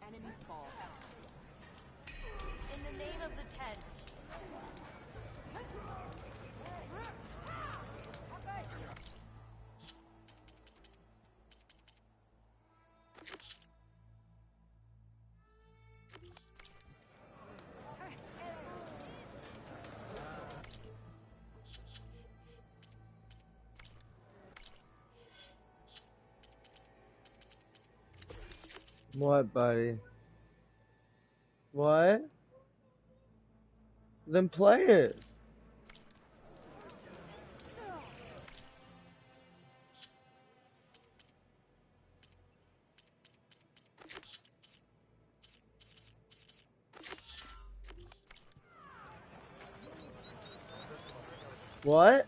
enemies fall. In the name of the Ten. What, buddy? What? Then play it. What?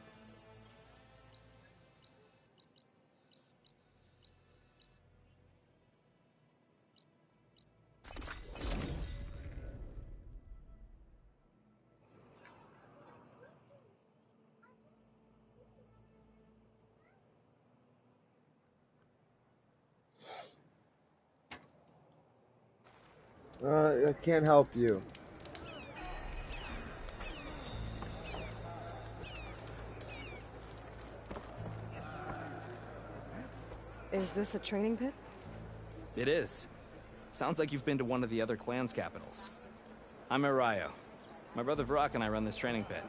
I can't help you. Is this a training pit? It is. Sounds like you've been to one of the other clan's capitals. I'm Arayo. My brother Varrock and I run this training pit.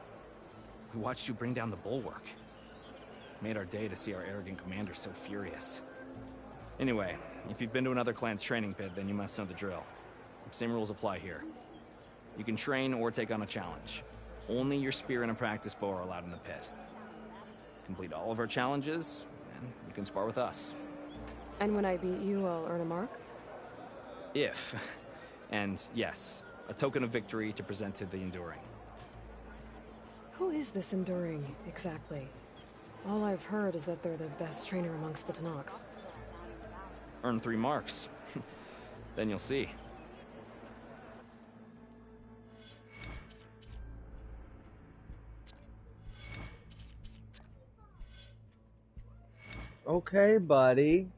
We watched you bring down the bulwark. Made our day to see our arrogant commander so furious. Anyway, if you've been to another clan's training pit, then you must know the drill. Same rules apply here. You can train or take on a challenge. Only your spear and a practice bow are allowed in the pit. Complete all of our challenges, and you can spar with us. And when I beat you, I'll earn a mark? If. And yes, a token of victory to present to the Enduring. Who is this Enduring, exactly? All I've heard is that they're the best trainer amongst the Tenakth. Earn 3 marks. Then you'll see. Okay, buddy.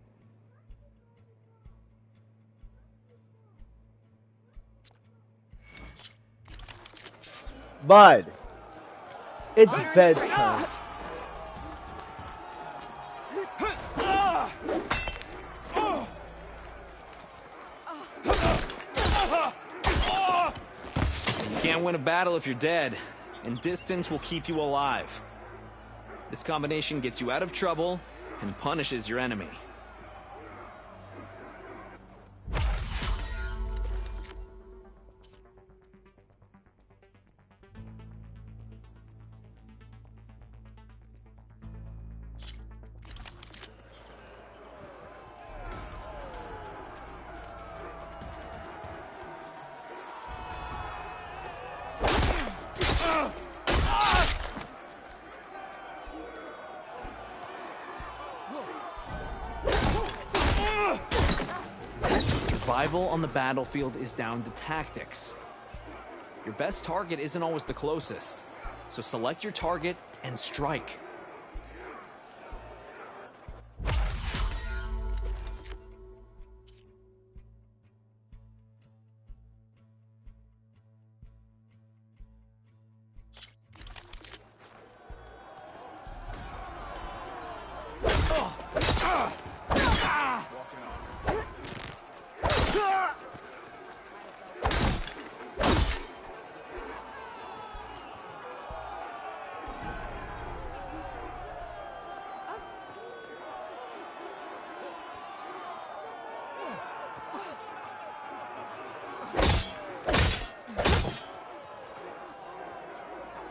Bud, it's bedtime. You can't win a battle if you're dead, and distance will keep you alive. This combination gets you out of trouble and punishes your enemy. Survival on the battlefield is down to tactics. Your best target isn't always the closest, so select your target and strike.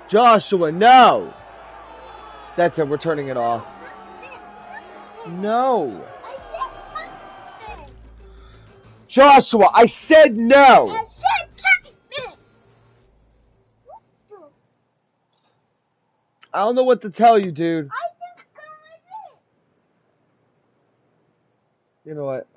Joshua, no! That's it, we're turning it off. No! Joshua, I said no! I don't know what to tell you, dude. You know what,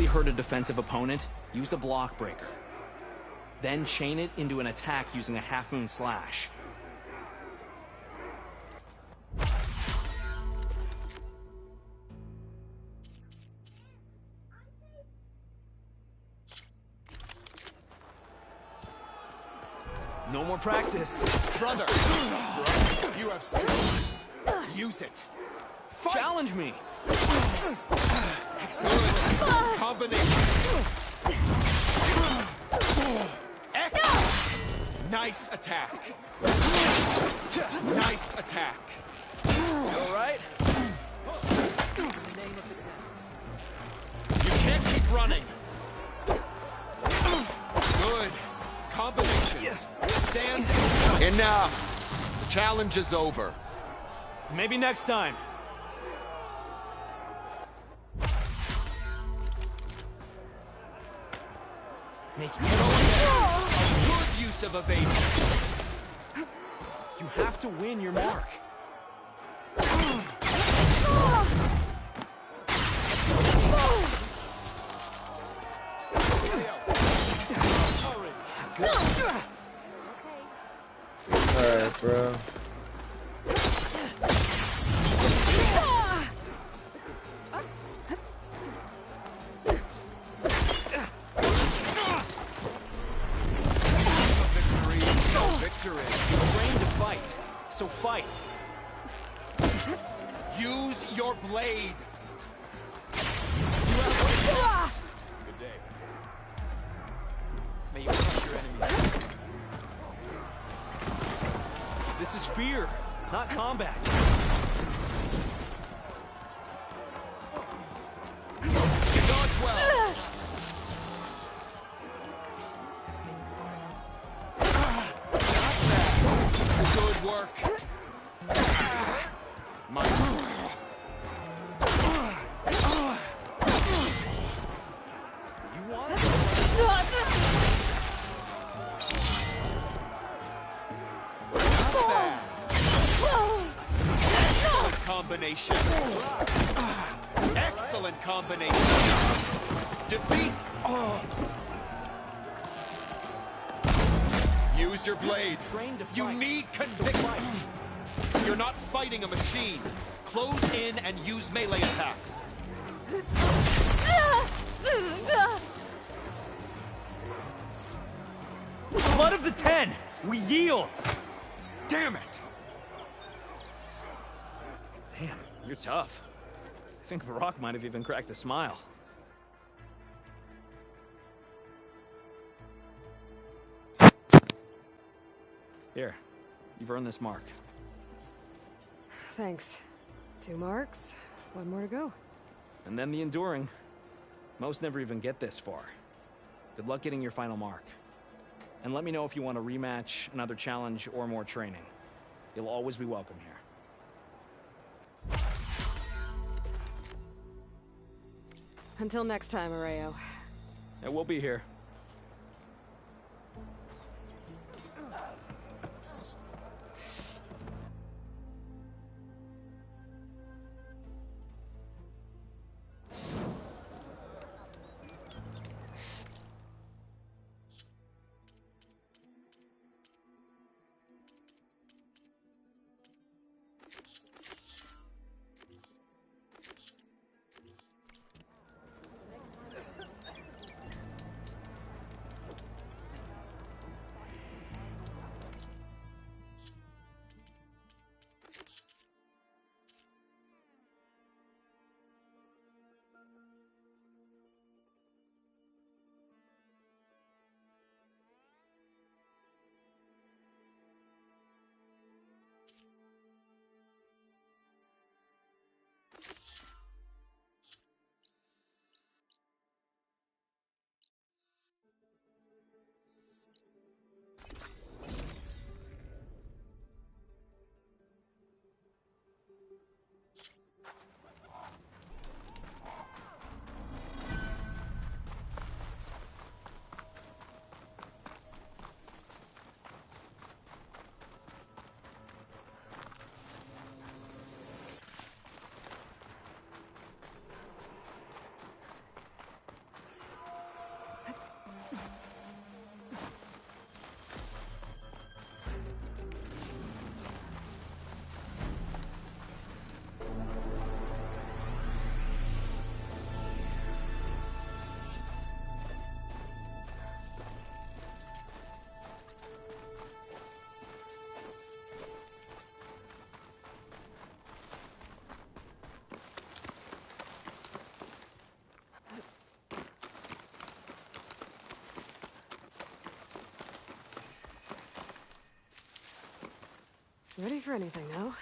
hurt a defensive opponent, use a block breaker. Then chain it into an attack using a half-moon slash. No more practice. Brother! You have skill. Use it. Fight. Challenge me! Excellent. Combination. Excellent. Nice attack. Nice attack. All right? You can't keep running. Good. Combinations. Stand. Enough. The challenge is over. Maybe next time. Make it. A good use of evasion. You have to win your mark. Alright, bro. So fight. Use your blade. Good day. May you crush your enemies. This is fear, not combat. You dodge well. Good work. My. You want it? Excellent combination. Excellent combination. Defeat. Use your blade. Train to You fight. need conviction. You're not fighting a machine. Close in and use melee attacks. Blood of the 10! We yield! Damn it! Damn, you're tough. I think Varrock might have even cracked a smile. Here, you've earned this mark. Thanks. 2 marks, 1 more to go. And then the enduring. Most never even get this far. Good luck getting your final mark. And let me know if you want a rematch, another challenge, or more training. You'll always be welcome here. Until next time, Areo. And we'll be here. Ready for anything now.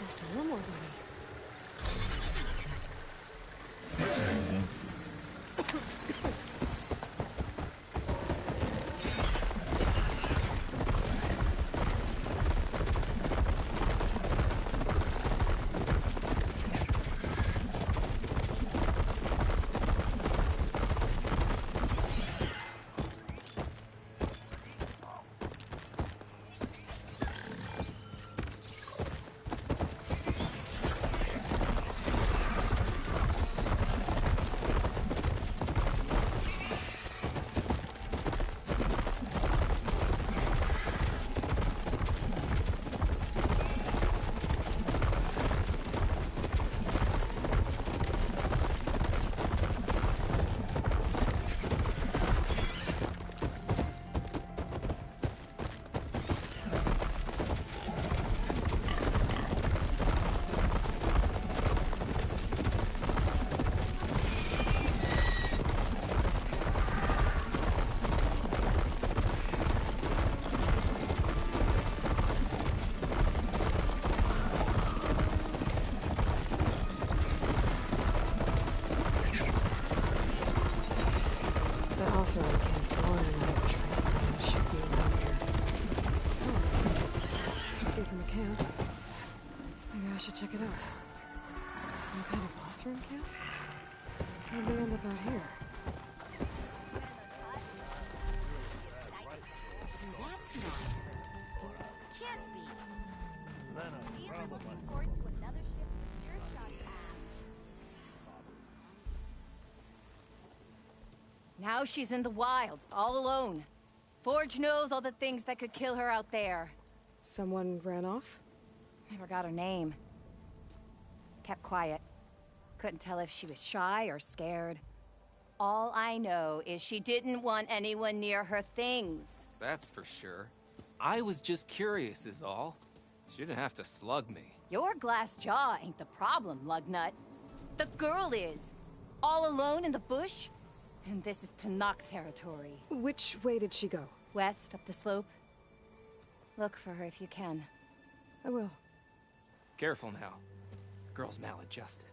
Just a little more, baby. The house around Camp Torn and the train should be around here. So, looking from a camp. Maybe I should check it out. Some kind of boss room camp? How'd they end up out here? That's not her. Can't be. Even looking forward to another ship with your shot at. Now she's in the wilds, all alone. Forge knows all the things that could kill her out there. Someone ran off? Never got her name. Kept quiet. Couldn't tell if she was shy or scared. All I know is she didn't want anyone near her things. That's for sure. I was just curious is all. She didn't have to slug me. Your glass jaw ain't the problem, Lugnut. The girl is. All alone in the bush. And this is Tenakth territory. Which way did she go? West, up the slope. Look for her if you can. I will. Careful now. Girl's maladjusted.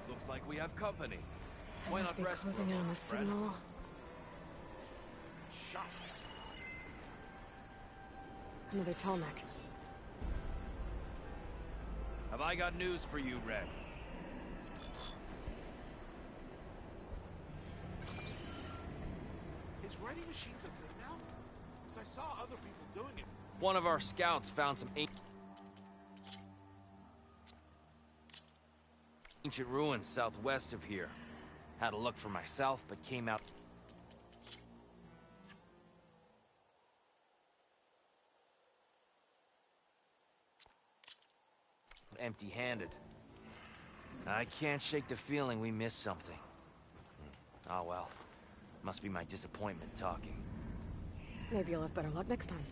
Looks like we have company. Why Must not be rest for a closing in on the moment, friend? signal. Another tall neck. Have I got news for you, Red? Is writing machines a thing now? Because I saw other people doing it. One of our scouts found some ancient ruins southwest of here. Had a look for myself, but came out empty-handed. I can't shake the feeling we missed something. Oh well. Must be my disappointment talking. Maybe you'll have better luck next time.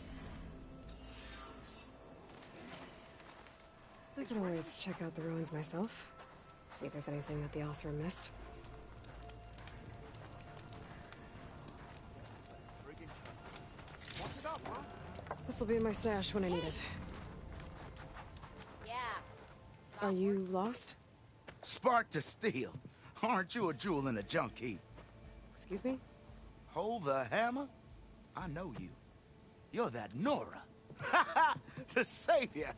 I could always check out the ruins myself. See if there's anything that the Oseram missed. What's it up, huh? This'll be in my stash when I need it. Yeah. Are you lost? Spark to steel. Aren't you a jewel in a junk heap? Excuse me? Hold the hammer? I know you. You're that Nora. Ha ha! The savior!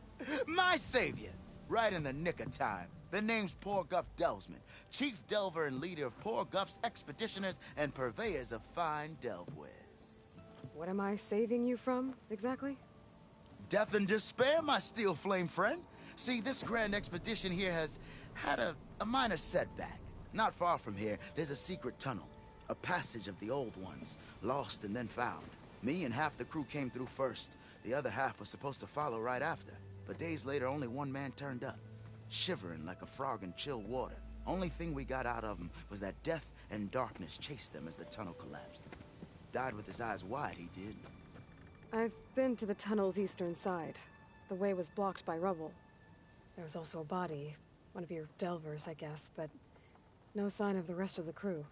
My savior! Right in the nick of time. The name's Poor Guff Delvesman, chief delver and leader of Poor Guff's expeditioners and purveyors of fine delve wares. What am I saving you from, exactly? Death and despair, my steel flame friend. See, this grand expedition here has had a minor setback. Not far from here, there's a secret tunnel. A passage of the old ones, lost and then found. Me and half the crew came through first. The other half was supposed to follow right after. But days later, only one man turned up, shivering like a frog in chilled water. Only thing we got out of him was that death and darkness chased them as the tunnel collapsed. Died with his eyes wide, he did. I've been to the tunnel's eastern side. The way was blocked by rubble. There was also a body, one of your delvers, I guess, but no sign of the rest of the crew.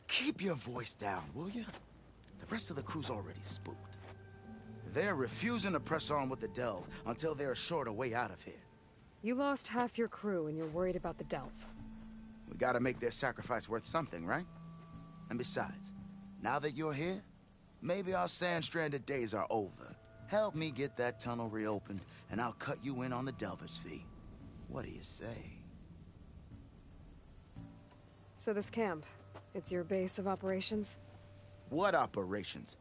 Keep your voice down, will you? The rest of the crew's already spooked. They're refusing to press on with the delve until they're assured a way out of here. You lost half your crew and you're worried about the delve. We gotta make their sacrifice worth something, right? And besides, now that you're here, maybe our sand-stranded days are over. Help me get that tunnel reopened, and I'll cut you in on the delver's fee. What do you say? So this camp, it's your base of operations? What operations?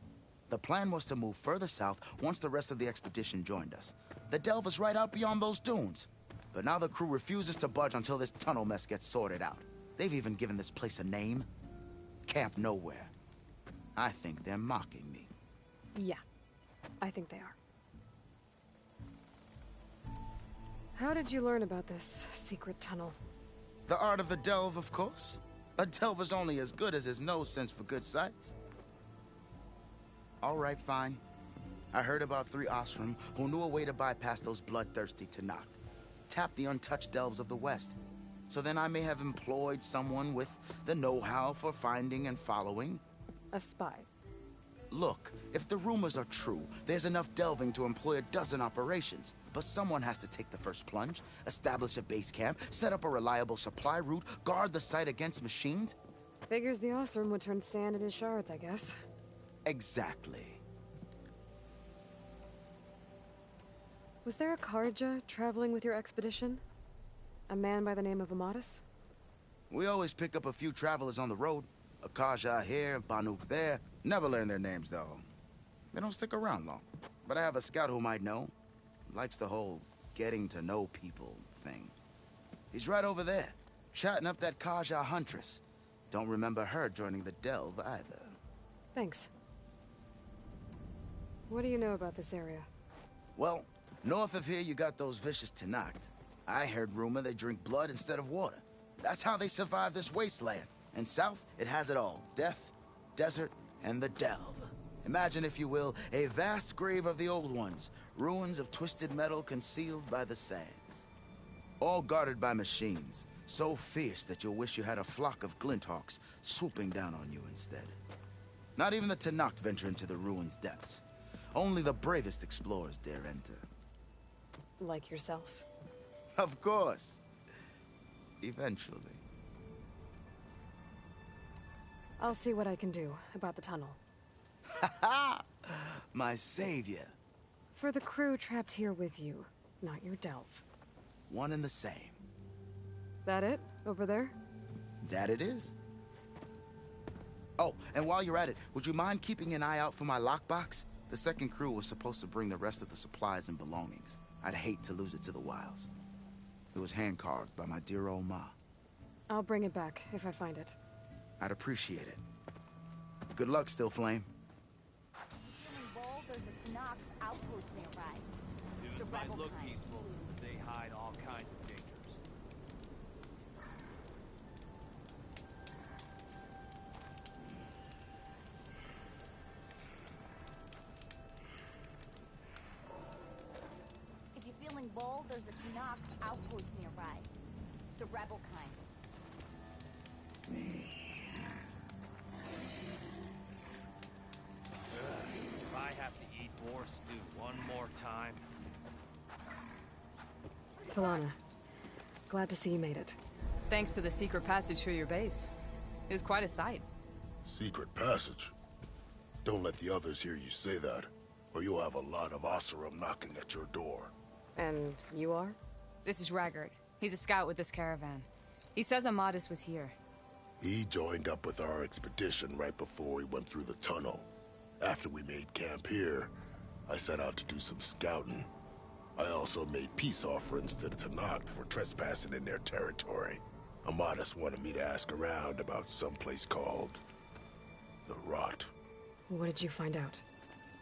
The plan was to move further south once the rest of the expedition joined us. The delve is right out beyond those dunes. But now the crew refuses to budge until this tunnel mess gets sorted out. They've even given this place a name. Camp Nowhere. I think they're mocking me. Yeah, I think they are. How did you learn about this secret tunnel? The art of the delve, of course. A delver's only as good as his nose sense for good sights. All right, fine. I heard about 3 Osram who knew a way to bypass those bloodthirsty Tenakth. Tap the untouched delves of the West. So then I may have employed someone with the know-how for finding and following. A spy. Look, if the rumors are true, there's enough delving to employ a dozen operations. But someone has to take the first plunge, establish a base camp, set up a reliable supply route, guard the site against machines. Figures the Osram would turn sand into shards, I guess. Exactly. Was there a Kharja traveling with your expedition? A man by the name of Amadis? We always pick up a few travelers on the road. A Kharja here, Banuk there. Never learn their names, though. They don't stick around long. But I have a scout who might know. Likes the whole getting to know people thing. He's right over there, chatting up that Kharja huntress. Don't remember her joining the delve either. Thanks. What do you know about this area? Well, north of here you got those vicious Tenakth. I heard rumor they drink blood instead of water. That's how they survive this wasteland. And south, it has it all. Death, desert, and the delve. Imagine, if you will, a vast grave of the old ones. Ruins of twisted metal concealed by the sands. All guarded by machines. So fierce that you'll wish you had a flock of glinthawks swooping down on you instead. Not even the Tenakth venture into the ruins' depths. Only the bravest explorers dare enter. Like yourself? Of course. Eventually. I'll see what I can do about the tunnel. Ha ha! My savior. For the crew trapped here with you, not your delve. One and the same. That it? Over there? That it is. Oh, and while you're at it, would you mind keeping an eye out for my lockbox? The second crew was supposed to bring the rest of the supplies and belongings. I'd hate to lose it to the wilds. It was hand-carved by my dear old ma. I'll bring it back if I find it. I'd appreciate it. Good luck, Still Flame. There's a Tenakth outpost nearby. Dunes might look peaceful, but they hide all kinds of dangers. If you're feeling bold, there's a Tenakth outpost nearby. The rebel kind. If I have to eat more stew one more time... Talana, glad to see you made it. Thanks to the secret passage through your base. It was quite a sight. Secret passage? Don't let the others hear you say that, or you'll have a lot of Oseram knocking at your door. And you are? This is Raggard. He's a scout with this caravan. He says Amadis was here. He joined up with our expedition right before we went through the tunnel. After we made camp here, I set out to do some scouting. I also made peace offerings to the Tenakth for trespassing in their territory. Amadis wanted me to ask around about some place called the Rot. What did you find out?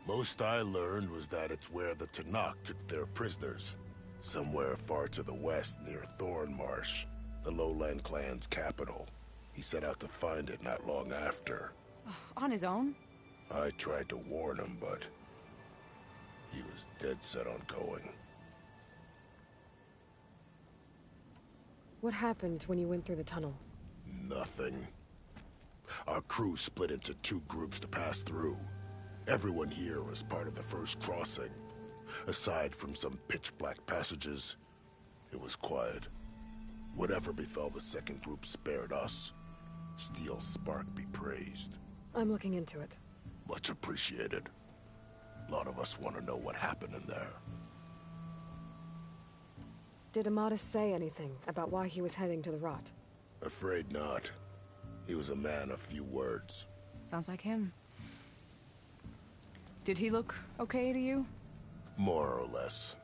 Most I learned was that it's where the Tenakth took their prisoners. Somewhere far to the west near Thornmarsh, the Lowland clan's capital. He set out to find it not long after. On his own? I tried to warn him, but he was dead set on going. What happened when you went through the tunnel? Nothing. Our crew split into 2 groups to pass through. Everyone here was part of the first crossing. Aside from some pitch-black passages, it was quiet. Whatever befell the second group spared us. Steel Spark be praised. I'm looking into it. Much appreciated. A lot of us want to know what happened in there. Did Amadis say anything about why he was heading to the Rot? Afraid not. He was a man of few words. Sounds like him. Did he look okay to you? More or less.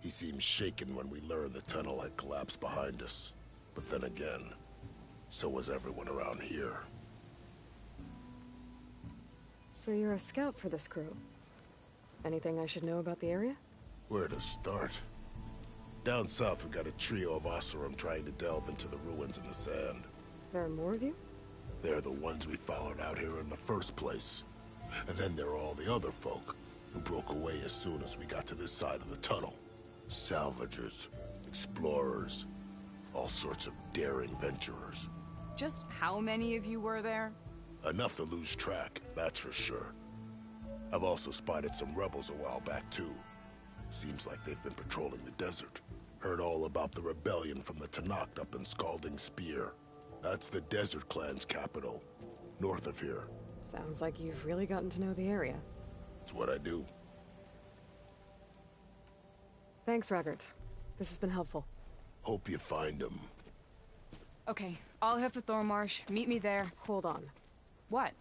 He seemed shaken when we learned the tunnel had collapsed behind us. But then again, so was everyone around here. So you're a scout for this crew? Anything I should know about the area? Where to start? Down south, we got a trio of Oseram trying to delve into the ruins in the sand. There are more of you? They're the ones we followed out here in the first place. And then there are all the other folk, who broke away as soon as we got to this side of the tunnel. Salvagers, explorers, all sorts of daring venturers. Just how many of you were there? Enough to lose track, that's for sure. I've also spotted some rebels a while back, too. Seems like they've been patrolling the desert. Heard all about the rebellion from the Tenakth up in Scalding Spear. That's the Desert Clan's capital, north of here. Sounds like you've really gotten to know the area. It's what I do. Thanks, Raggart. This has been helpful. Hope you find him. Okay, I'll head for Thornmarsh. Meet me there. Hold on. What?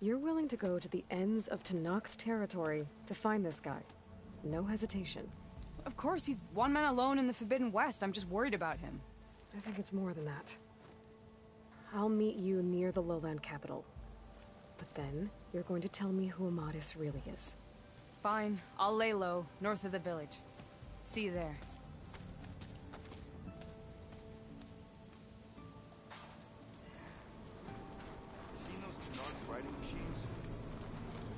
You're willing to go to the ends of Tenakth territory to find this guy. No hesitation. Of course, he's one man alone in the Forbidden West. I'm just worried about him. I think it's more than that. I'll meet you near the Lowland capital. But then, you're going to tell me who Amadis really is. Fine. I'll lay low, north of the village. See you there. Seen those Tenakth writing machines?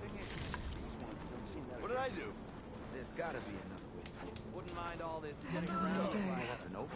Thing is, these ones don't seem that. What did I do? There's gotta be another way. Wouldn't mind all this End of another day. And over.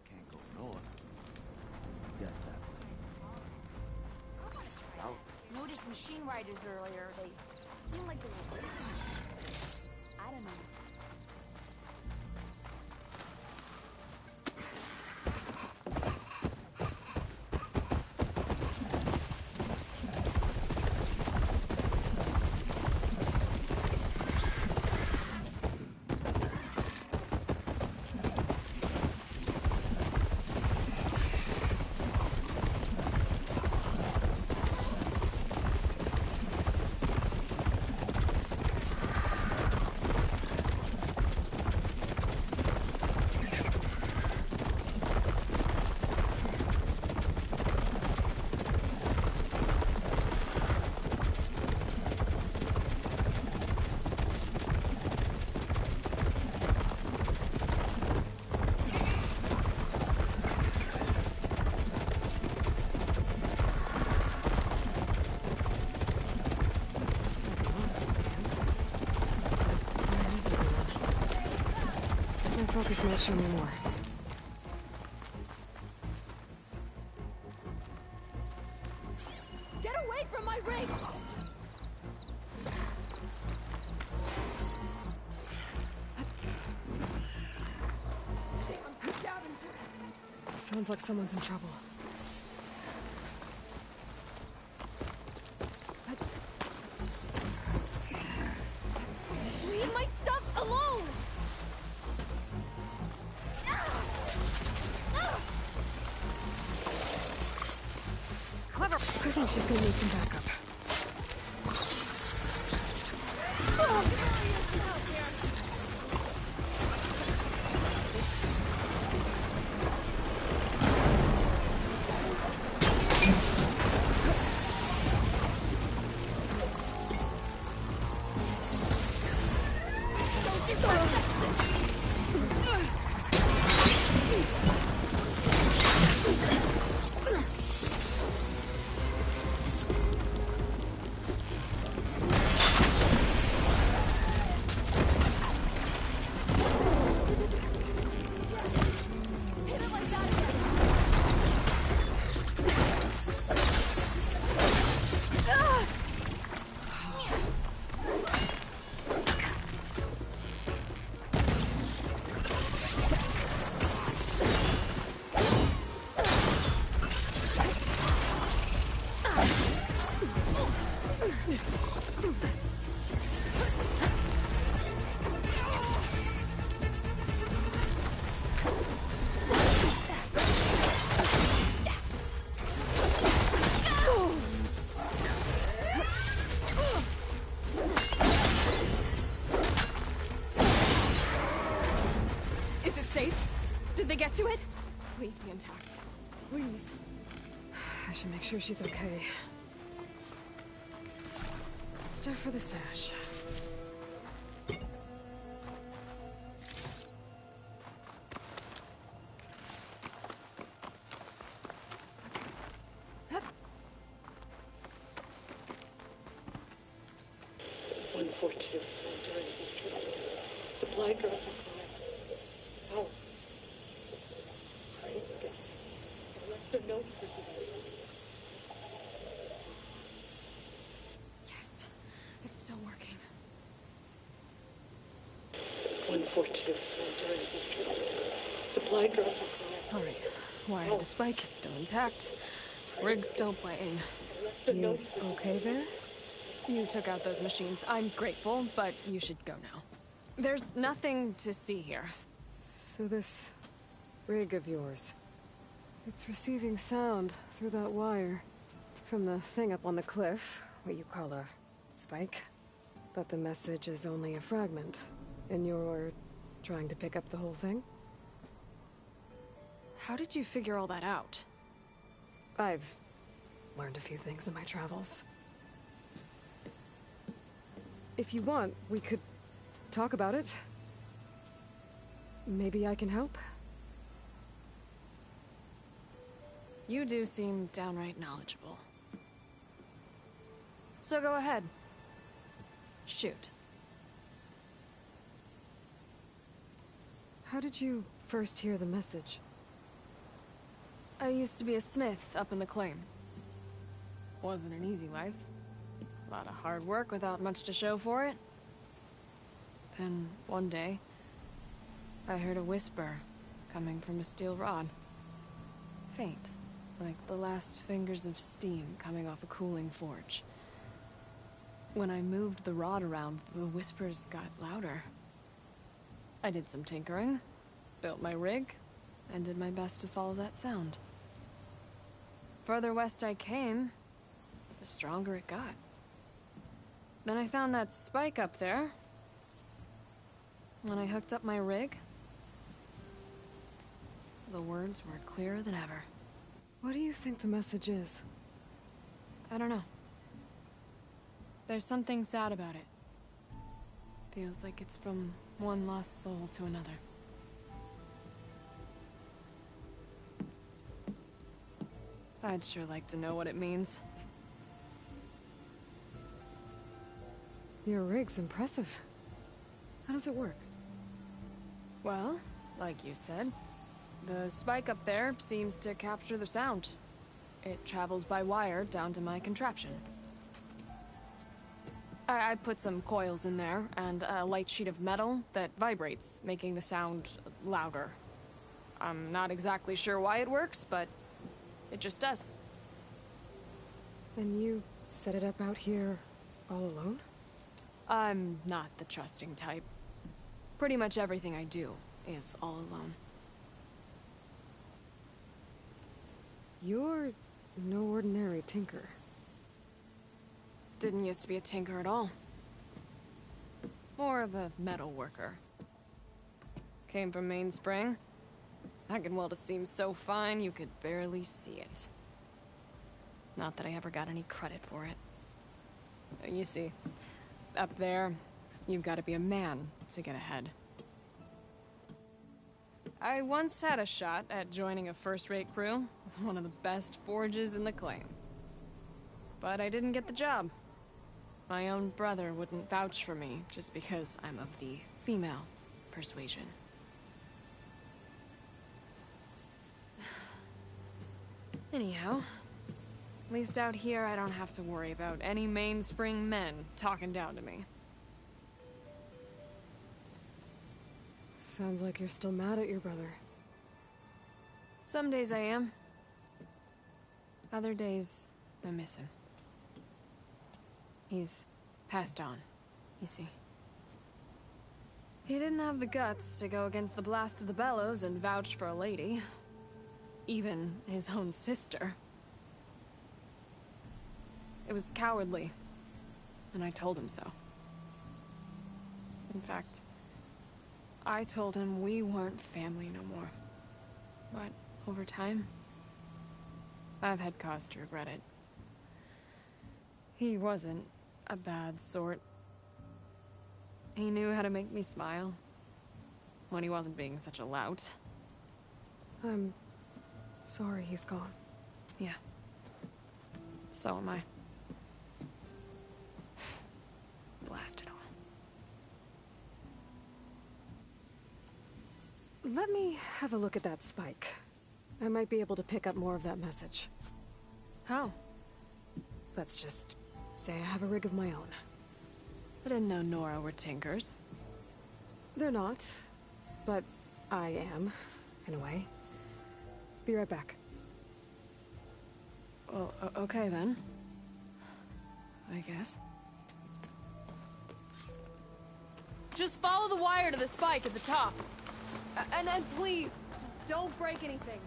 Can't go north. Got that. Noticed machine riders earlier. They seem like they were... I don't know. This might show me more. Get away from my rig! Sounds like someone's in trouble. Leave my stuff alone! Clever! I think she's gonna need some backup. Did they get to it? Please be intact. Please. I should make sure she's okay. Stuff for the stash. Supply drop. How? I left a note for you. Yes, it's still working. 142. Supply drop. All right. Wire the spike is still intact. Rig's still playing. You okay there? You took out those machines. I'm grateful, but you should go now. There's nothing to see here. So this rig of yours, it's receiving sound through that wire from the thing up on the cliff, what you call a spike. But the message is only a fragment, and you're trying to pick up the whole thing? How did you figure all that out? I've learned a few things in my travels. If you want, we could talk about it. Maybe I can help? You do seem downright knowledgeable. So go ahead. Shoot. How did you first hear the message? I used to be a smith up in the claim. Wasn't an easy life. A lot of hard work without much to show for it. Then, one day, I heard a whisper coming from a steel rod. Faint, like the last fingers of steam coming off a cooling forge. When I moved the rod around, the whispers got louder. I did some tinkering, built my rig, and did my best to follow that sound. Further west I came, the stronger it got. Then I found that spike up there. When I hooked up my rig, the words were clearer than ever. What do you think the message is? I don't know. There's something sad about it. Feels like it's from one lost soul to another. I'd sure like to know what it means. Your rig's impressive. How does it work? Well, like you said. The spike up there seems to capture the sound. It travels by wire down to my contraption. I put some coils in there, and a light sheet of metal that vibrates, making the sound louder. I'm not exactly sure why it works, but it just does. And you set it up out here all alone? I'm not the trusting type. Pretty much everything I do is all alone. You're no ordinary tinker. Didn't used to be a tinker at all. More of a metal worker. Came from Mainspring. I can weld a seam so fine you could barely see it. Not that I ever got any credit for it. You see, up there, you've got to be a man to get ahead. I once had a shot at joining a first-rate crew with one of the best forges in the claim. But I didn't get the job. My own brother wouldn't vouch for me just because I'm of the female persuasion. Anyhow, at least out here I don't have to worry about any Mainspring men talking down to me. Sounds like you're still mad at your brother. Some days I am. Other days, I miss him. He's passed on, you see. He didn't have the guts to go against the blast of the bellows and vouch for a lady. Even his own sister. It was cowardly, and I told him so. In fact, I told him we weren't family no more. But over time, I've had cause to regret it. He wasn't a bad sort. He knew how to make me smile when he wasn't being such a lout. I'm sorry he's gone. Yeah. So am I. Blast it all. Let me have a look at that spike. I might be able to pick up more of that message. How? Let's just say I have a rig of my own. I didn't know Nora were tinkers. They're not, but I am, in a way. Be right back. Well, okay then. I guess. Just follow the wire to the spike at the top. And then please, just don't break anything.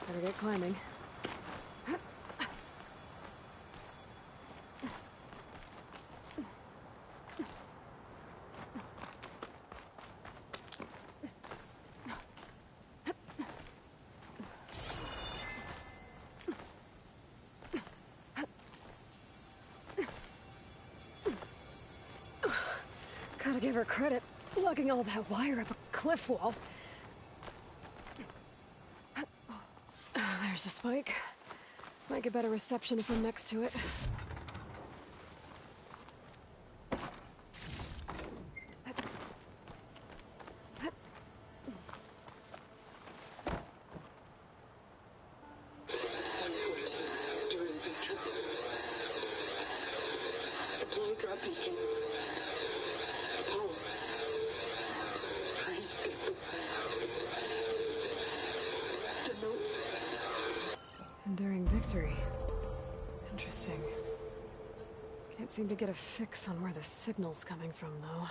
Better get climbing. Gotta give her credit, lugging all that wire up a cliff wall. There's a spike. Might get better reception if I'm next to it. Supply drop beacon. Apollo. Trying to get the note. Enduring victory. Interesting. Can't seem to get a fix on where the signal's coming from, though.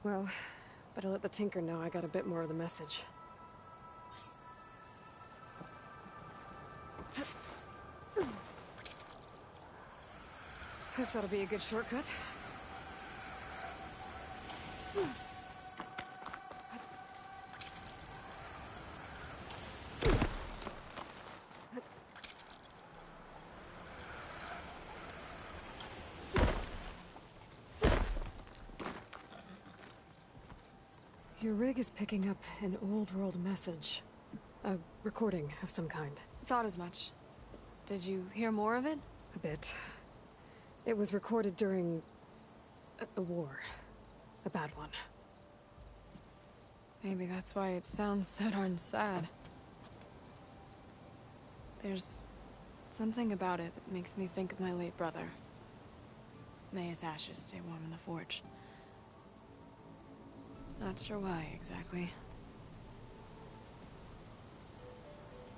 Well, better let the Tinker know I got a bit more of the message. This ought to be a good shortcut. Your rig is picking up an old world message. A recording of some kind. Thought as much. Did you hear more of it? A bit. It was recorded during a war. A bad one. Maybe that's why it sounds so darn sad. There's something about it that makes me think of my late brother. May his ashes stay warm in the forge. Not sure why, exactly.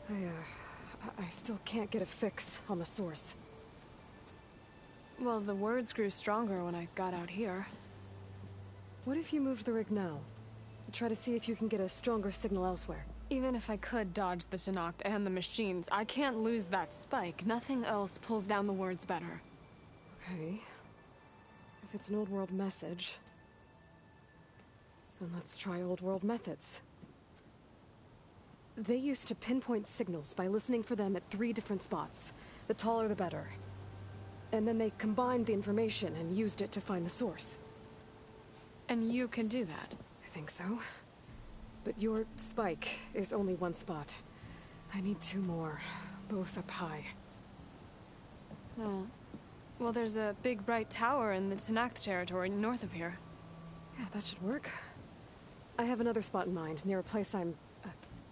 I still can't get a fix on the source. Well, the words grew stronger when I got out here. What if you moved the rig now? Try to see if you can get a stronger signal elsewhere. Even if I could dodge the Tenakth and the machines, I can't lose that spike. Nothing else pulls down the words better. Okay. If it's an old world message, then let's try old world methods. They used to pinpoint signals by listening for them at 3 different spots. The taller the better. And then they combined the information and used it to find the source. And you can do that? I think so. But your spike is only 1 spot. I need 2 more, both up high. Oh. Well, there's a big bright tower in the Tenakth territory north of here. Yeah, that should work. I have another spot in mind, near a place I'm,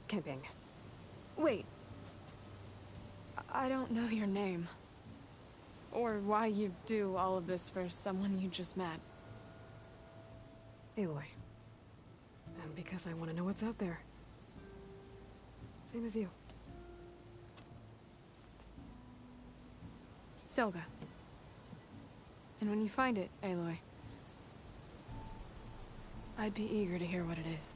camping. Wait. I don't know your name. Or why you do all of this for someone you just met. Aloy. And because I want to know what's out there. Same as you. Silga. And when you find it, Aloy, I'd be eager to hear what it is.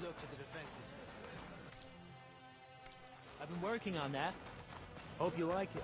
Look to the defenses. I've been working on that. Hope you like it.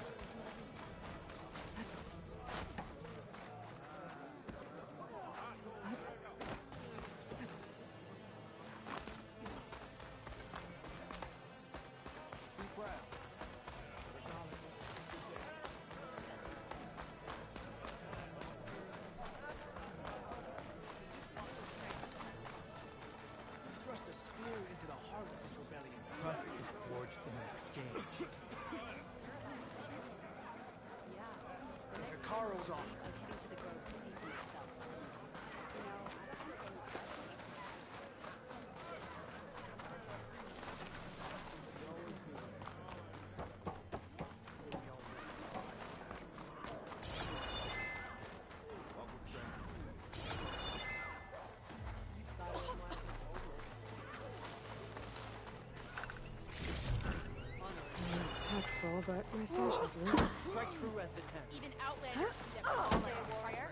useful, but my stash is ruined. Strike true as the 10. Even Outlanders see that all day warrior.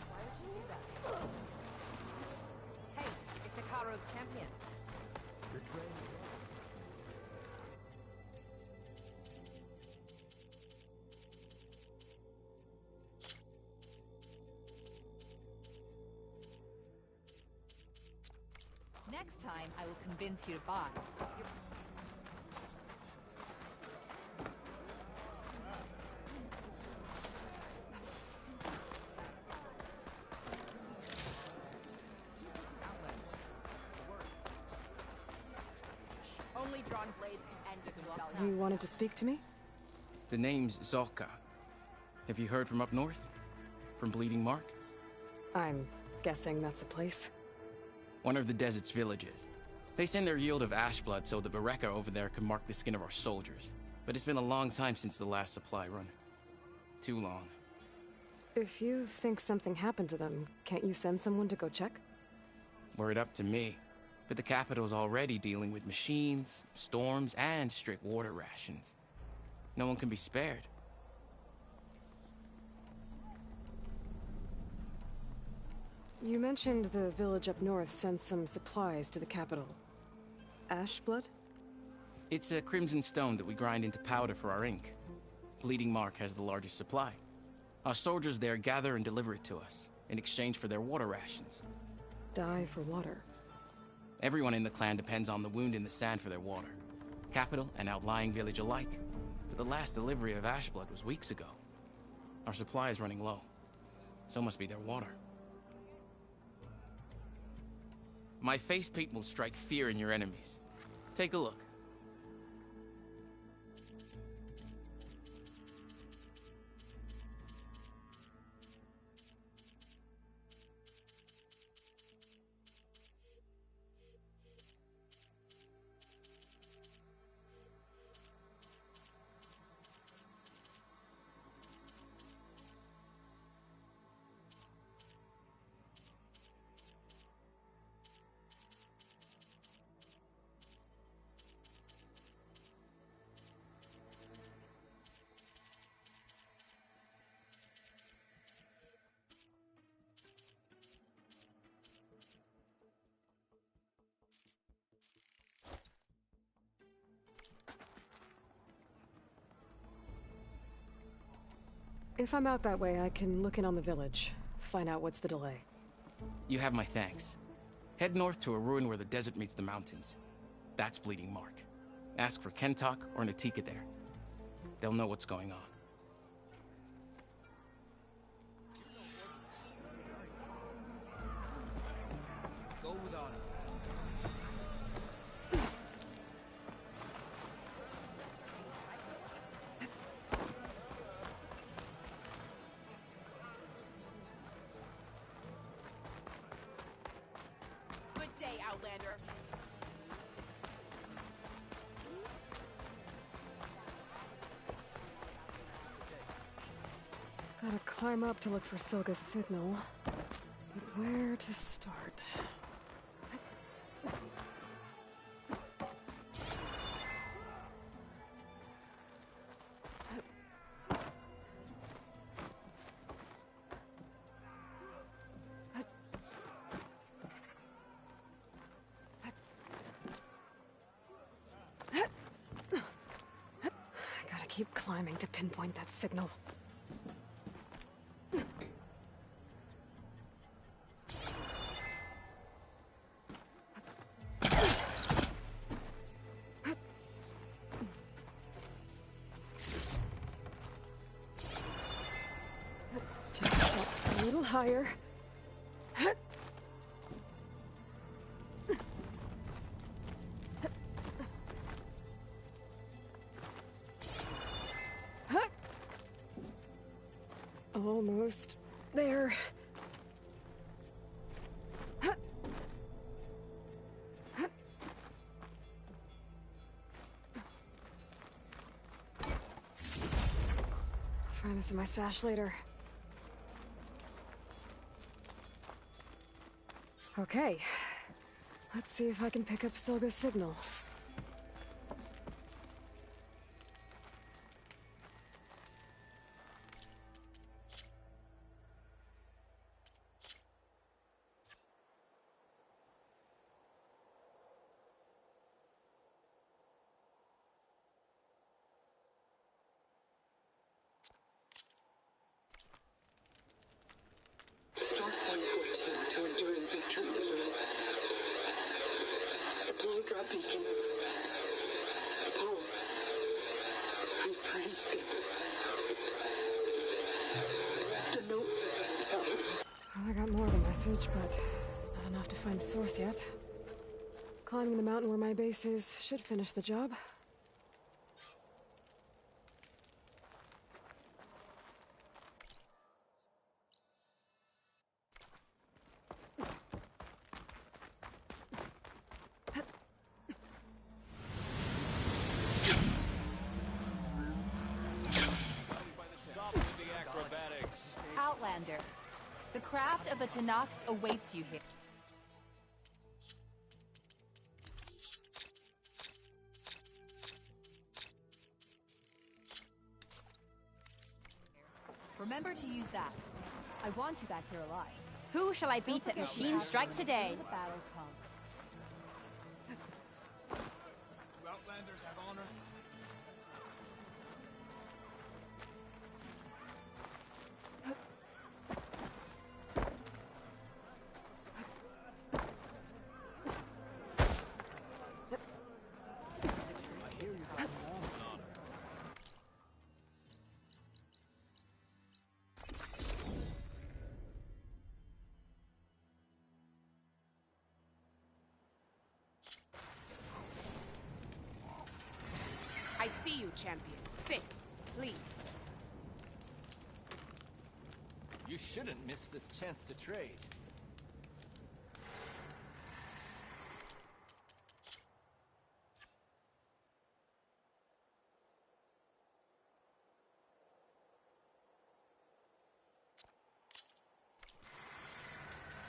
Why would you do that? Hey, it's Ikaru's champion. You're trained. Next time, I will convince you to buy. Only drawn blades can end a duel. You wanted to speak to me? The name's Zolka. Have you heard from up north? From Bleeding Mark? I'm guessing that's a place. One of the desert's villages. They send their yield of ash blood so the Bereka over there can mark the skin of our soldiers. But it's been a long time since the last supply run. Too long. If you think something happened to them, can't you send someone to go check? Were it up to me. But the capital's already dealing with machines, storms, and strict water rations. No one can be spared. You mentioned the village up north sent some supplies to the capital. Ash blood? It's a crimson stone that we grind into powder for our ink. Bleeding Mark has the largest supply. Our soldiers there gather and deliver it to us, in exchange for their water rations. Die for water. Everyone in the clan depends on the wound in the sand for their water. Capital and outlying village alike. But the last delivery of ash blood was weeks ago. Our supply is running low. So must be their water. My face paint will strike fear in your enemies. Take a look. If I'm out that way, I can look in on the village. Find out what's the delay. You have my thanks. Head north to a ruin where the desert meets the mountains. That's Bleeding Mark. Ask for Kentok or Natika there. They'll know what's going on. Go with honor. Good day, Outlander. Gotta climb up to look for Silga's signal. But where to start? Gotta keep climbing to pinpoint that signal. Just a little higher. Almost there. Find this in my stash later. Okay. Let's see if I can pick up Silga's signal. supply drop beacon. Apollo, I praised it. The note tells. Well, I got more of the message, but not enough to find the source yet. Climbing the mountain where my base is should finish the job. Outlander, the craft of the Tanax awaits you here. Remember to use that. I want you back here alive. Who shall I beat at Machine Strike today? The battle comes. Do Outlanders have honor? I see you, champion. Sit, please. You shouldn't miss this chance to trade.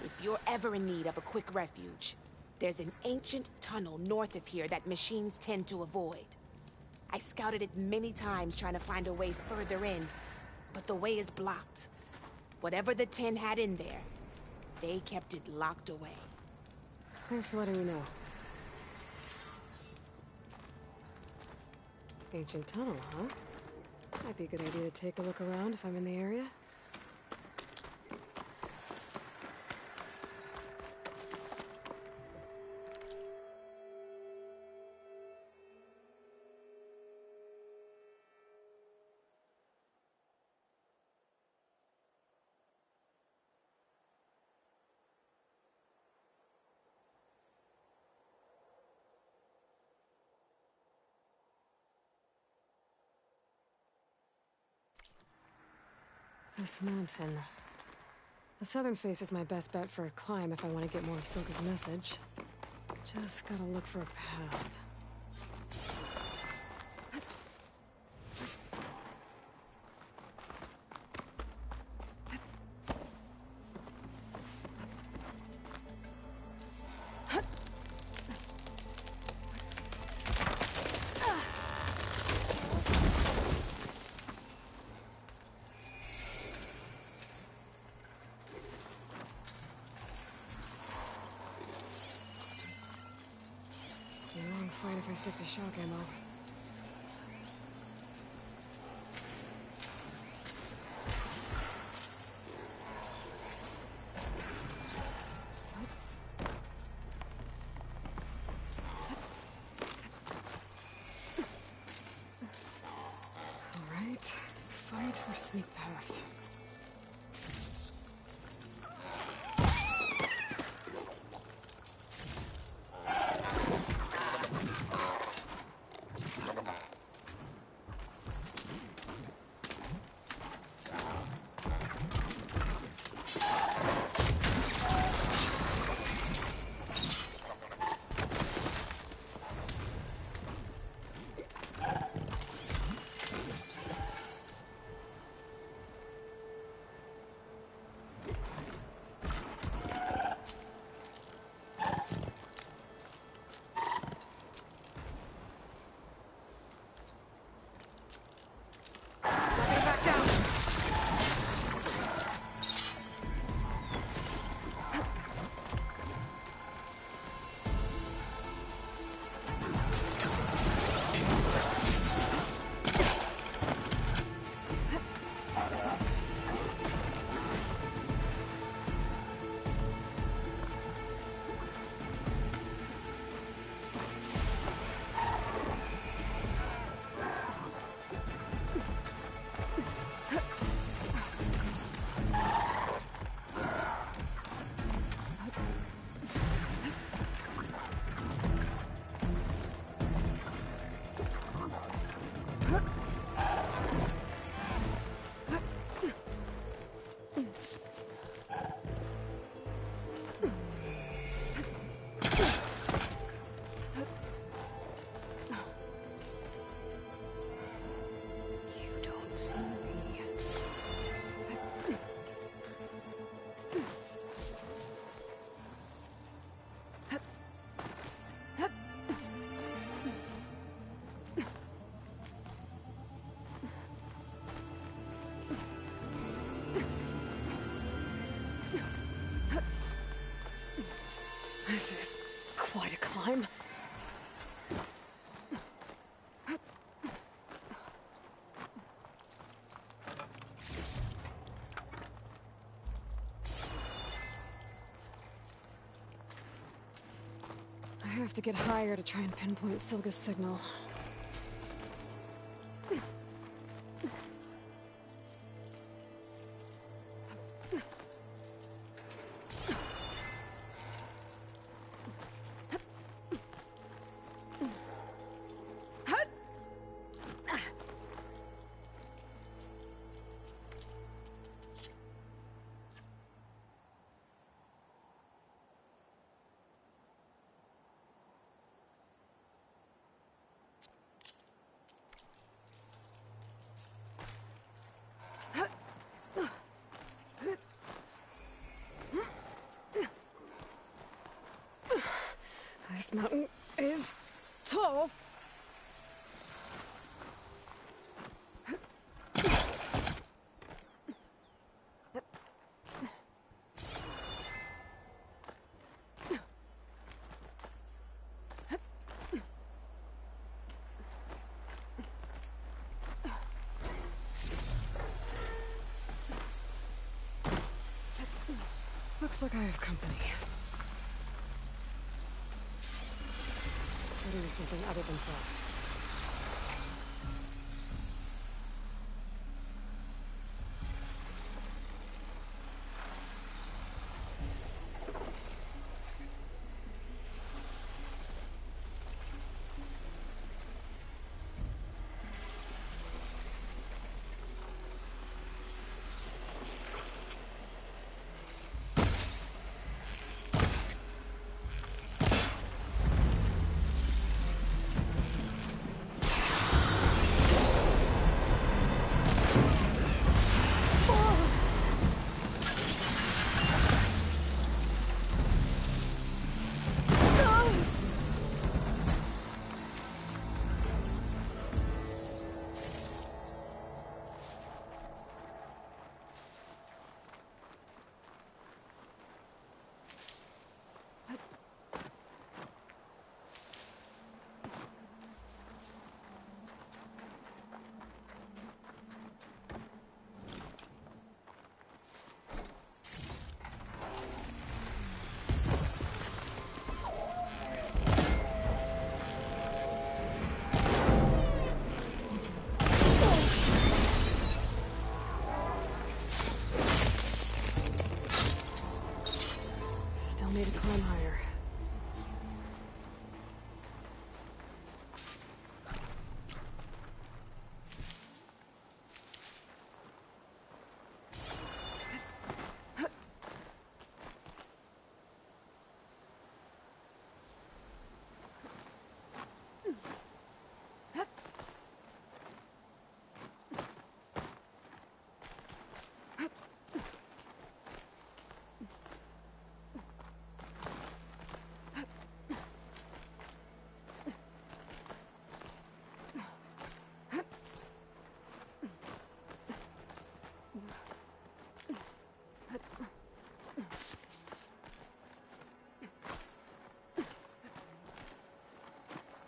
If you're ever in need of a quick refuge, there's an ancient tunnel north of here that machines tend to avoid. I scouted it many times trying to find a way further in, but the way is blocked. Whatever the 10 had in there, they kept it locked away. Thanks for letting me know. Ancient tunnel, huh? Might be a good idea to take a look around if I'm in the area. This mountain. The southern face is my best bet for a climb if I want to get more of Silka's message. Just gotta look for a path. Fight if I stick to shock ammo. All right, fight or sneak past. This is quite a climb. I have to get higher to try and pinpoint Silga's signal. This mountain is tall. Looks like I have company. Gotta do something other than fast. Need to climb higher.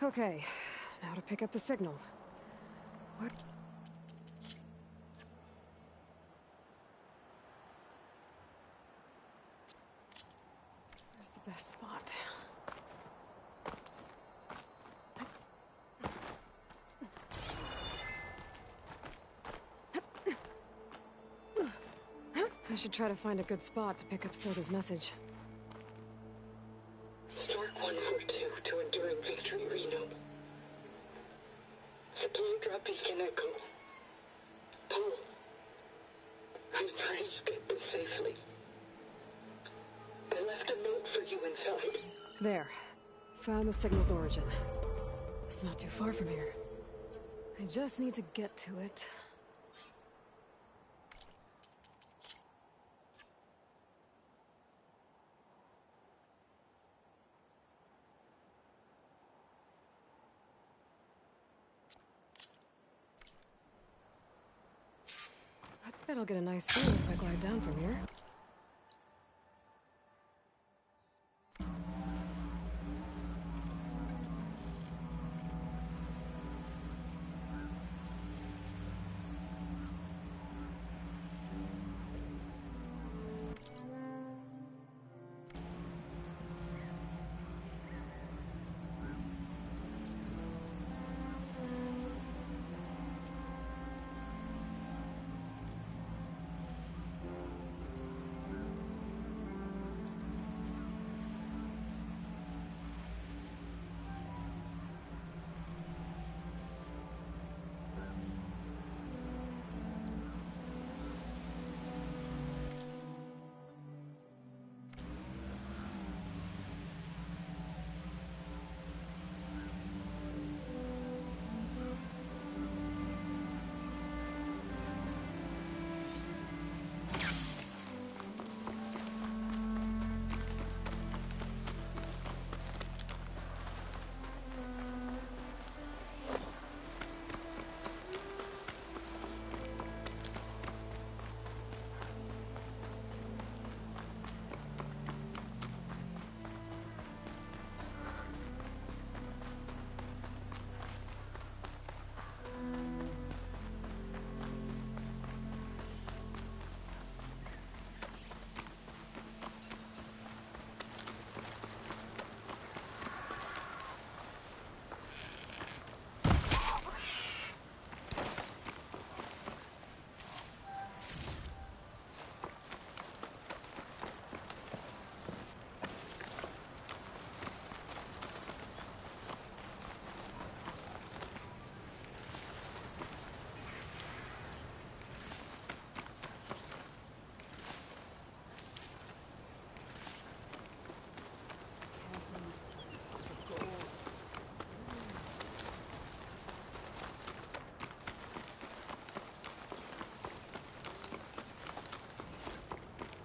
Okay, now to pick up the signal. What? Where's the best spot? I should try to find a good spot to pick up Silga's message. Stark 142 to Enduring Victory, Reno. Supply drop beacon echo. Paul, I'm trying to get this safely. I left a note for you inside. There. Found the signal's origin. It's not too far from here. I just need to get to it. I bet I'll get a nice view if I glide down from here.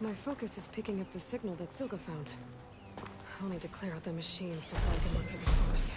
My focus is picking up the signal that Silga found. I'll need to clear out the machines before I can look for the source.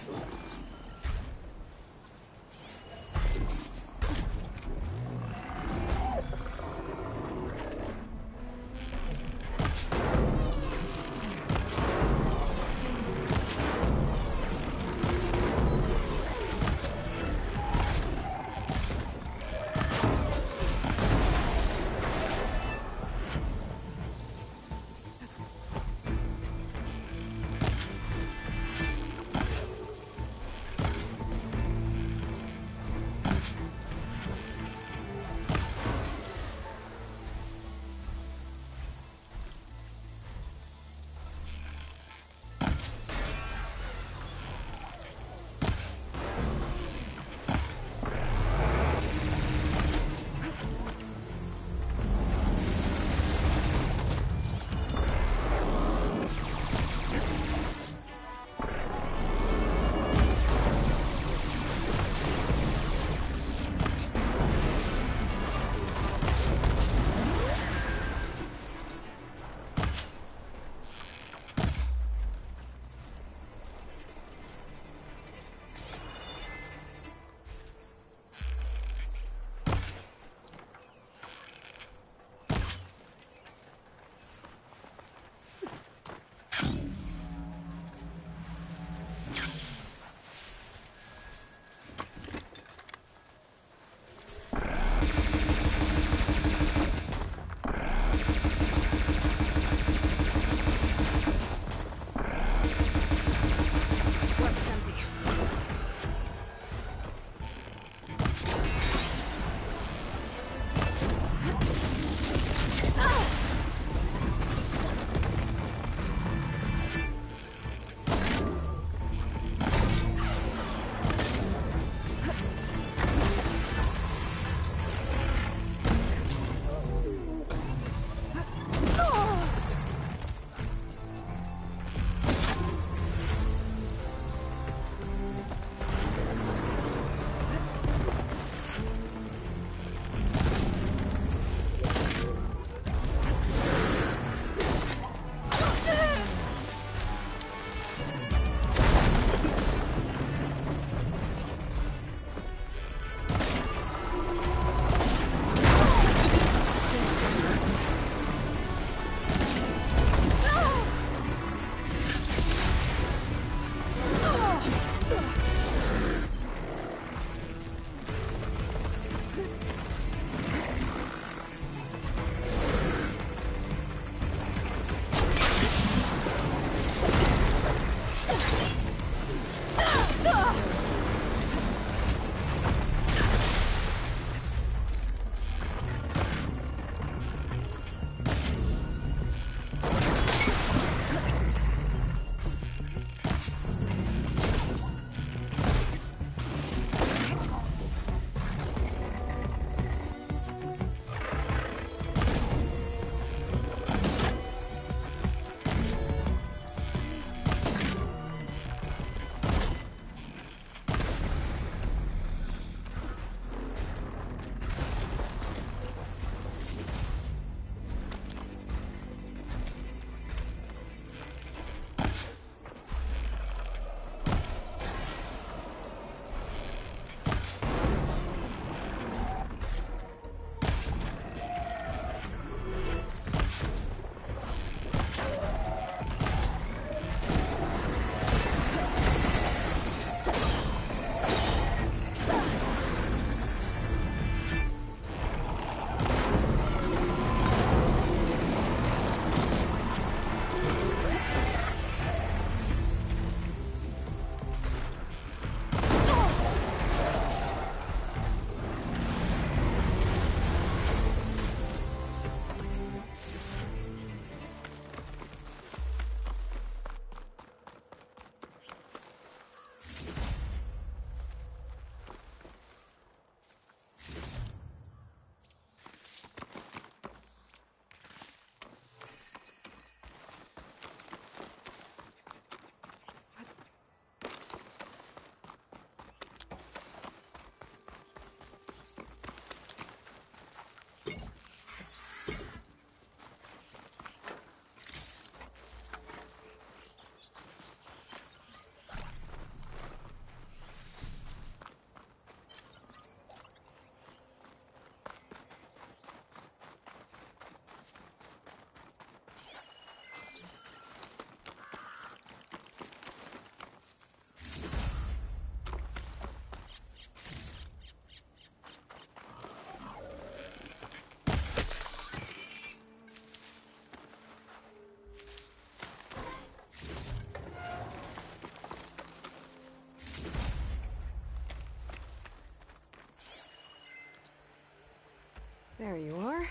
There you are.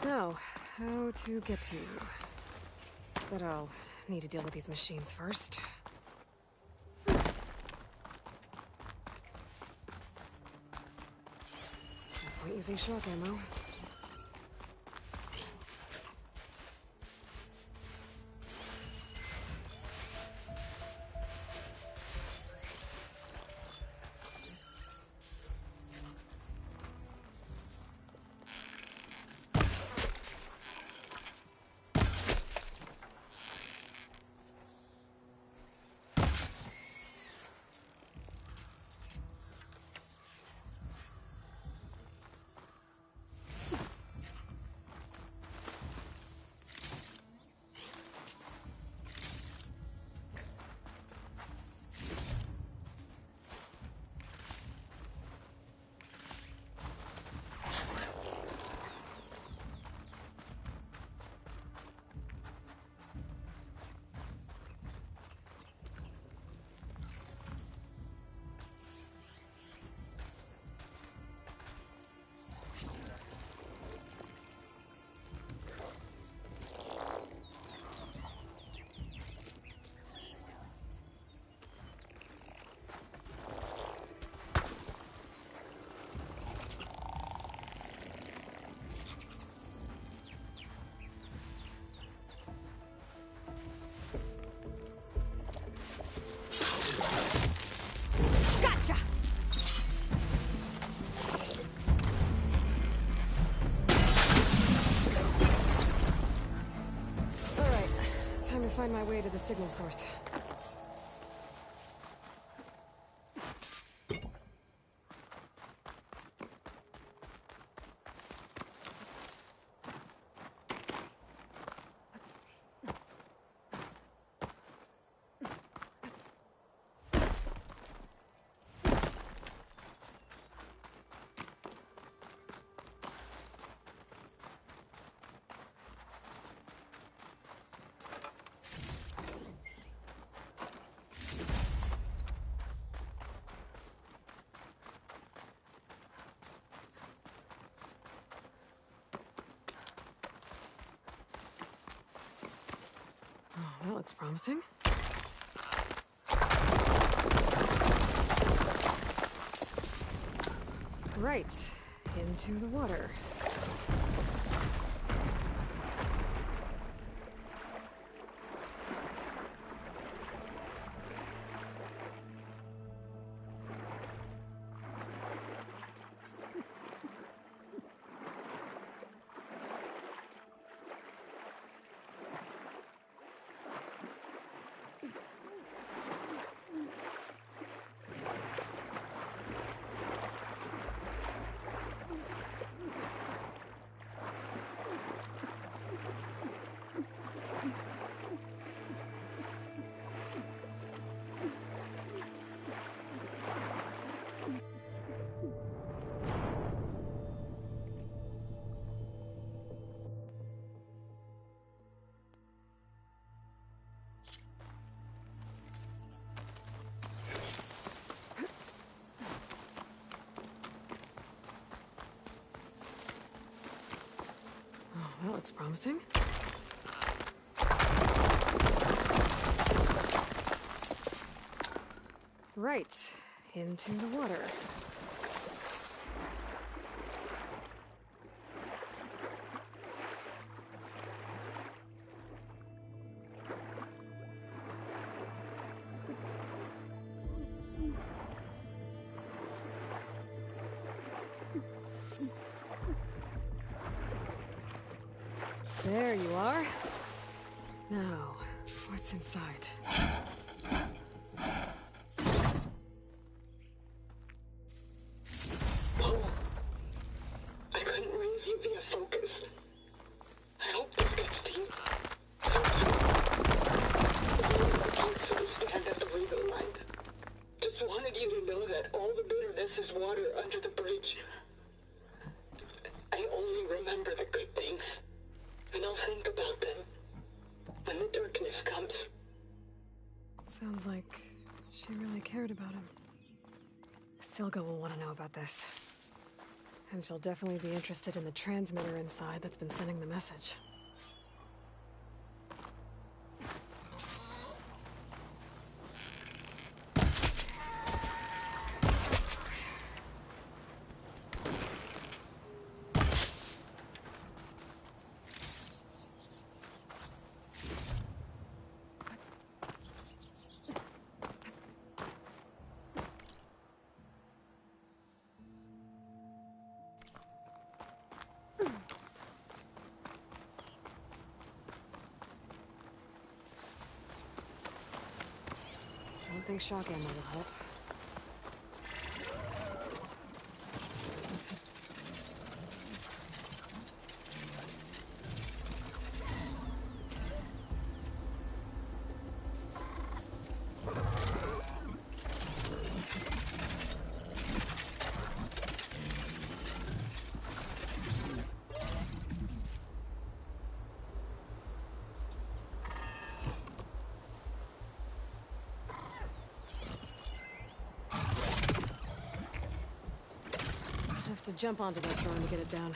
Now, how to get to you. But I'll need to deal with these machines first. No point using shock ammo. Gotcha! Alright, time to find my way to the signal source. Oh, that looks promising. Right, into the water. Oh, that looks promising. Right, into the water. There you are. Now, what's inside? Paul, I couldn't raise you via focus. I hope this gets to you. For the stand at the Regal line. Just wanted you to know that all the bitterness is water under the bridge. I only remember the good things. And I'll think about them when the darkness comes. Sounds like she really cared about him. Silga will want to know about this. And she'll definitely be interested in the transmitter inside that's been sending the message. I don't think shock ammo will help. I have to jump onto that drone to get it down.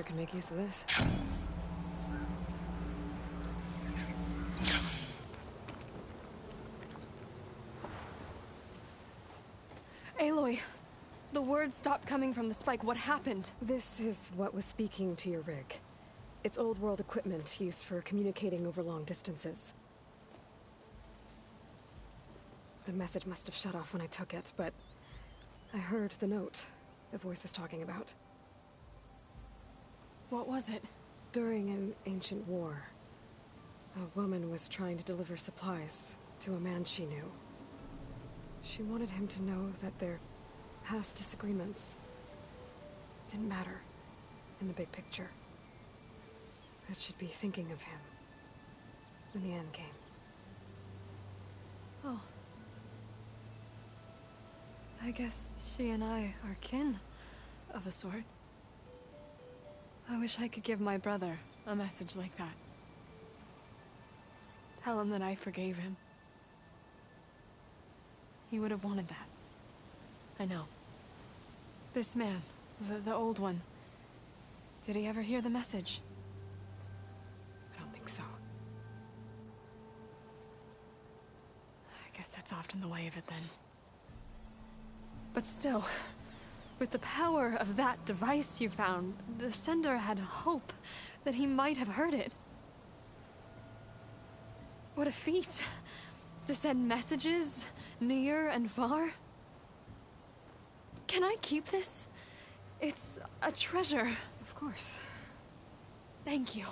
can make use of this. Aloy, the word stopped coming from the spike. What happened? This is what was speaking to your rig. It's old world equipment used for communicating over long distances. The message must have shut off when I took it, but I heard the note the voice was talking about. What was it? During an ancient war, a woman was trying to deliver supplies to a man she knew. She wanted him to know that their past disagreements didn't matter in the big picture. That she'd be thinking of him when the end came. Oh. I guess she and I are kin, of a sort. I wish I could give my brother a message like that. Tell him that I forgave him. He would have wanted that. I know. This man, the old one, did he ever hear the message? I don't think so. I guess that's often the way of it then. But still, with the power of that device you found, the sender had hope that he might have heard it. What a feat! To send messages near and far. Can I keep this? It's a treasure. Of course. Thank you.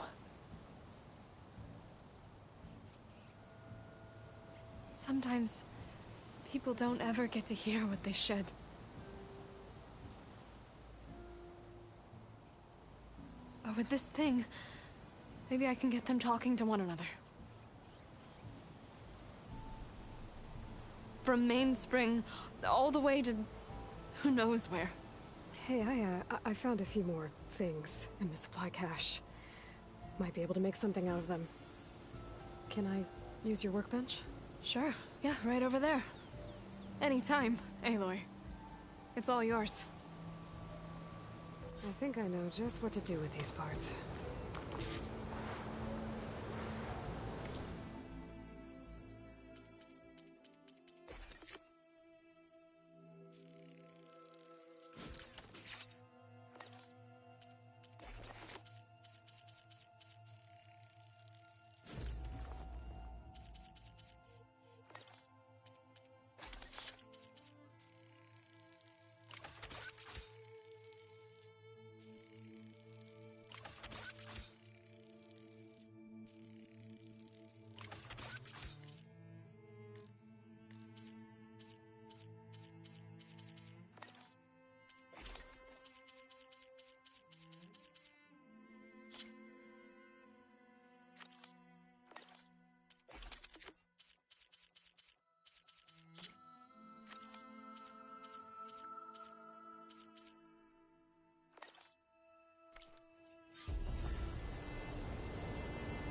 Sometimes people don't ever get to hear what they should. But with this thing, maybe I can get them talking to one another. From Mainspring, all the way to who knows where. Hey, I found a few more things in the supply cache. Might be able to make something out of them. Can I use your workbench? Sure. Yeah, right over there. Anytime, Aloy. It's all yours. I think I know just what to do with these parts.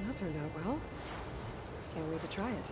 That turned out well. Can't wait to try it.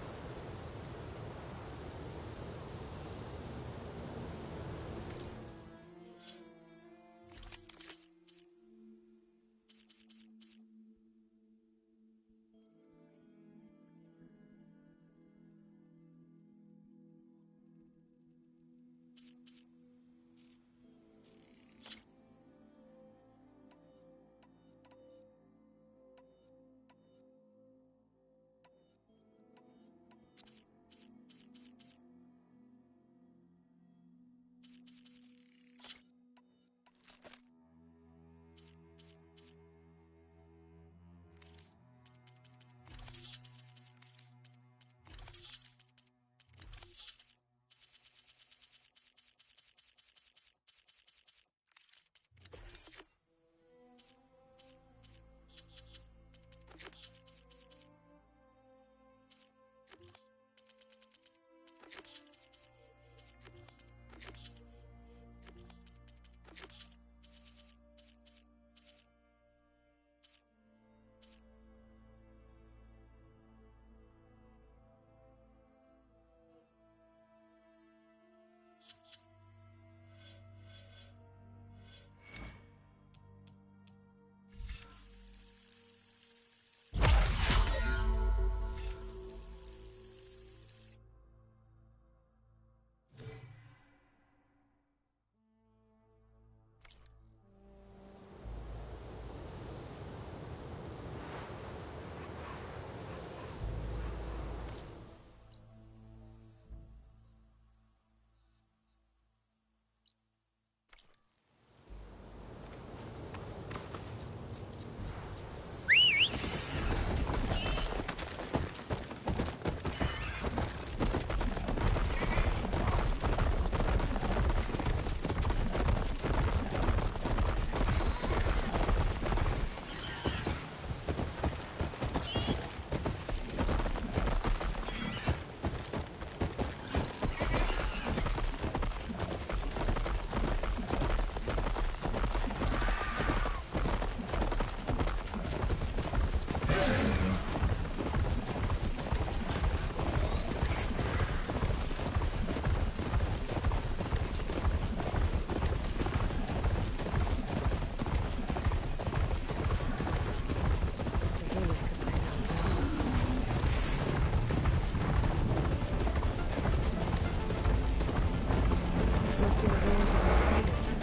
must be the ruins of Las Vegas.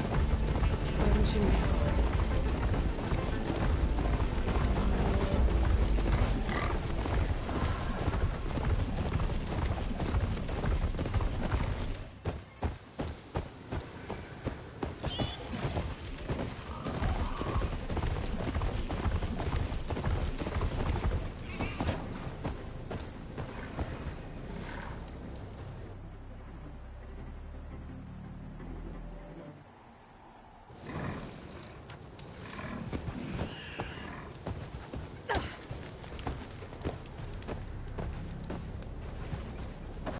Beside Mission